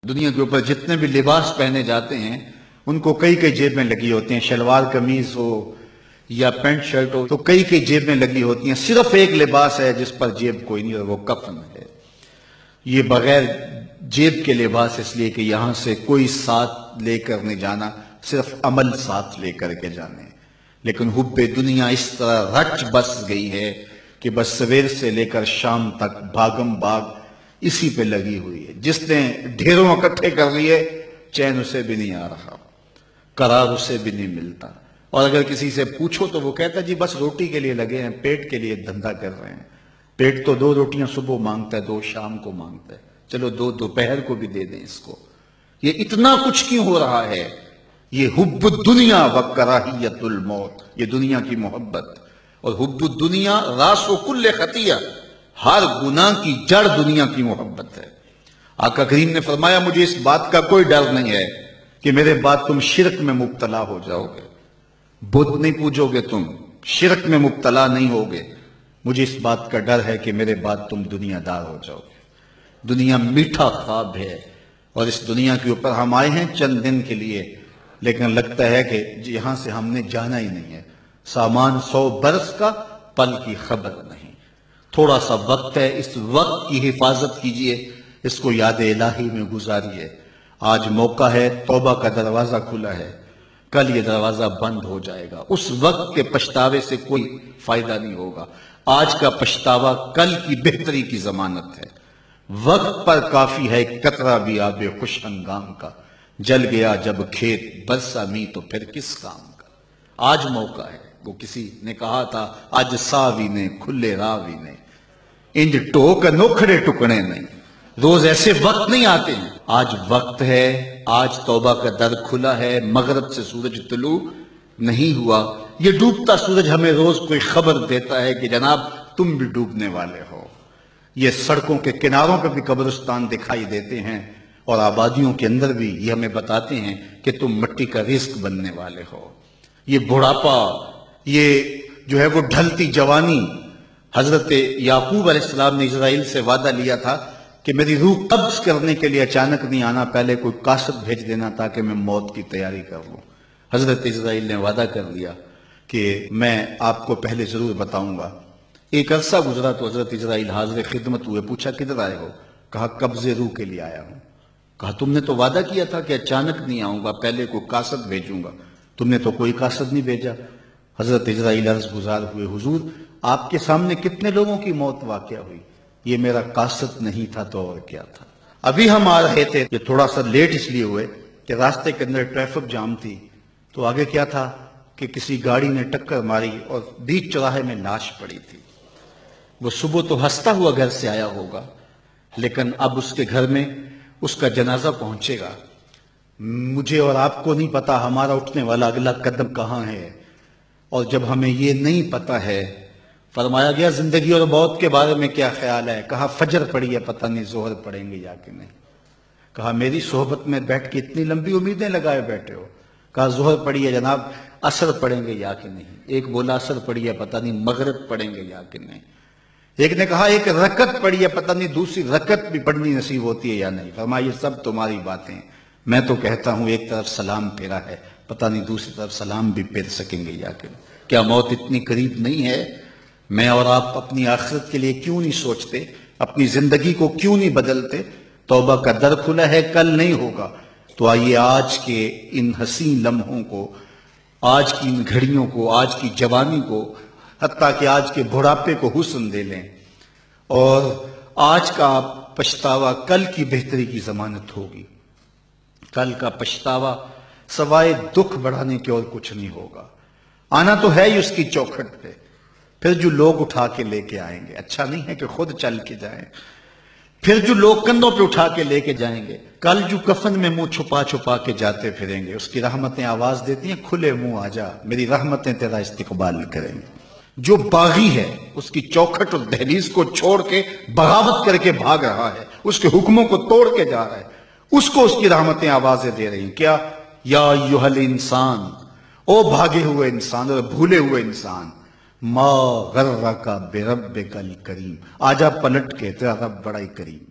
دنیا کے اوپر جتنے بھی لباس پہنے جاتے ہیں ان کو کئی کئی جیب میں لگی ہوتی ہیں، شلوار قمیض ہو یا پینٹ شرٹ ہو تو کئی کئی جیب میں لگی ہوتی ہیں، صرف ایک لباس ہے جس پر جیب کوئی نہیں اور وہ کفن ہے۔ یہ بغیر جیب کے لباس اس لیے کہ یہاں سے کوئی ساتھ لے کر نہیں جانا، صرف عمل ساتھ لے کر کے جانے۔ لیکن حب دنیا اس طرح رچ بس گئی ہے کہ بس سویر سے لے کر شام تک بھاگم بھاگ اسی پہ لگی ہوئی ہے۔ جس نے ڈھیروں اکٹھے کر لیے چین اسے بھی نہیں آ رہا، قرار اسے بھی نہیں ملتا، اور اگر کسی سے پوچھو تو وہ کہتا جی بس روٹی کے لیے لگے ہیں، پیٹ کے لیے دھندا کر رہے ہیں۔ پیٹ تو 2 روٹیاں صبح مانگتا ہے، 2 شام کو مانگتا ہے، چلو 2 دوپہر کو بھی دے دیں اس کو۔ یہ اتنا کچھ کیوں ہو رہا ہے؟ یہ حب الدنیا و کراہیت الموت، یہ دنیا کی محبت، اور حب الدنیا راس و کل خطیہ، ہر گناہ کی جڑ دنیا کی محبت ہے۔ آقا کریم نے فرمایا مجھے اس بات کا کوئی ڈر نہیں ہے کہ میرے بعد تم شرک میں مبتلا ہو جاؤ گے، بت نہیں پوجو گے، تم شرک میں مبتلا نہیں ہوگے، مجھے اس بات کا ڈر ہے کہ میرے بعد تم دنیا دار ہو جاؤ گے۔ دنیا میٹھا خواب ہے، اور اس دنیا کے اوپر ہم آئے ہیں چند دن کے لیے، لیکن لگتا ہے کہ یہاں سے ہم نے جانا ہی نہیں ہے۔ سامان 100 برس کا، پل کی خبر نہیں۔ تھوڑا سا وقت ہے، اس وقت کی حفاظت کیجئے، اس کو یاد الہی میں گزاریے۔ آج موقع ہے، توبہ کا دروازہ کھلا ہے، کل یہ دروازہ بند ہو جائے گا۔ اس وقت کے پچھتاوے سے کوئی فائدہ نہیں ہوگا۔ آج کا پچھتاوا کل کی بہتری کی ضمانت ہے۔ وقت پر کافی ہے قطرہ بھی آب خوش ہنگام کا، جل گیا جب کھیت برسا می تو پھر کس کام کا۔ آج موقع ہے، وہ کسی نے کہا تھا آج ساوی نے کھلے راوی نے، انج ٹوک نوکھڑے ٹکڑے نہیں۔ روز ایسے وقت نہیں آتے ہیں، آج وقت ہے، آج توبہ کا در کھلا ہے۔ مغرب سے سورج طلوع نہیں ہوا، یہ ڈوبتا سورج ہمیں روز کوئی خبر دیتا ہے کہ جناب تم بھی ڈوبنے والے ہو۔ یہ سڑکوں کے کناروں پہ بھی قبرستان دکھائی دیتے ہیں، اور آبادیوں کے اندر بھی یہ ہمیں بتاتے ہیں کہ تم مٹی کا رزق بننے والے ہو۔ یہ بڑھاپا، یہ جو ہے وہ ڈھلتی جوانی، حضرت یعقوب علیہ السلام نے اسرائیل سے وعدہ لیا تھا کہ میری روح قبض کرنے کے لیے اچانک نہیں آنا، پہلے کوئی قاصد بھیج دینا تاکہ میں موت کی تیاری کر لوں۔ حضرت اسرائیل نے وعدہ کر لیا کہ میں آپ کو پہلے ضرور بتاؤں گا۔ ایک عرصہ گزرا تو حضرت اسرائیل حاضر خدمت ہوئے، پوچھا کدھر آئے ہو؟ کہا قبض روح کے لیے آیا ہوں۔ کہا تم نے تو وعدہ کیا تھا کہ اچانک نہیں آؤں گا، پہلے کوئی قاصد بھیجوں گا، تم نے تو کوئی قاصد نہیں بھیجا۔ حضرت اسرائیل عرض گزار ہوئے، حضور آپ کے سامنے کتنے لوگوں کی موت واقع ہوئی، یہ میرا قاصد نہیں تھا تو اور کیا تھا۔ ابھی ہم آ رہے تھے، یہ تھوڑا سا لیٹ اس لیے ہوئے کہ راستے کے اندر ٹریفک جام تھی، تو آگے کیا تھا کہ کسی گاڑی نے ٹکر ماری اور بیچ چوراہے میں لاش پڑی تھی۔ وہ صبح تو ہنستا ہوا گھر سے آیا ہوگا، لیکن اب اس کے گھر میں اس کا جنازہ پہنچے گا۔ مجھے اور آپ کو نہیں پتا ہمارا اٹھنے والا اگلا قدم کہاں ہے، اور جب ہمیں یہ نہیں پتا ہے، فرمایا گیا زندگی اور موت کے بارے میں کیا خیال ہے؟ کہا فجر پڑی ہے، پتہ نہیں ظہر پڑیں گے یا کہ نہیں۔ کہا میری صحبت میں بیٹھ کے اتنی لمبی امیدیں لگائے بیٹھے ہو۔ کہا ظہر پڑی ہے جناب، عصر پڑیں گے یا کہ نہیں۔ ایک بولا عصر پڑی ہے، پتہ نہیں مغرب پڑیں گے یا کہ نہیں۔ ایک نے کہا ایک رکعت پڑی ہے، پتہ نہیں دوسری رکعت بھی پڑھنی نصیب ہوتی ہے یا نہیں۔ فرمایا یہ سب تمہاری باتیں، میں تو کہتا ہوں ایک طرف سلام پھیرا ہے، پتہ نہیں دوسری طرف سلام بھی پھیر سکیں گے یا کہ نہیں۔ کیا موت اتنی قریب نہیں ہے؟ میں اور آپ اپنی آخرت کے لیے کیوں نہیں سوچتے؟ اپنی زندگی کو کیوں نہیں بدلتے؟ توبہ کا در کھلا ہے، کل نہیں ہوگا۔ تو آئیے آج کے ان حسین لمحوں کو، آج کی ان گھڑیوں کو، آج کی جوانی کو، حتیٰ کہ آج کے بڑھاپے کو حسن دے لیں، اور آج کا پچھتاوا کل کی بہتری کی ضمانت ہوگی۔ کل کا پچھتاوا سوائے دکھ بڑھانے کے اور کچھ نہیں ہوگا۔ آنا تو ہے ہی اس کی چوکھٹ پہ، پھر جو لوگ اٹھا کے لے کے آئیں گے، اچھا نہیں ہے کہ خود چل کے جائیں، پھر جو لوگ کندھوں پہ اٹھا کے لے کے جائیں گے، کل جو کفن میں منہ چھپا چھپا کے جاتے پھریں گے، اس کی رحمتیں آواز دیتی ہیں کھلے منہ آ جا، میری رحمتیں تیرا استقبال کریں گے۔ جو باغی ہے اس کی چوکھٹ اور دہلیز کو چھوڑ کے بغاوت کر کے بھاگ رہا ہے، اس کے حکموں کو توڑ کے جا رہا ہے، اس کو اس کی رحمتیں آوازیں دے رہی ہیں۔ کیا یا ایھا الانسان، او بھاگے ہوئے انسان اور بھولے ہوئے انسان، ما غرک بربک الکریم، آجا پلٹ کے، تیرا رب بڑا ہی کریم۔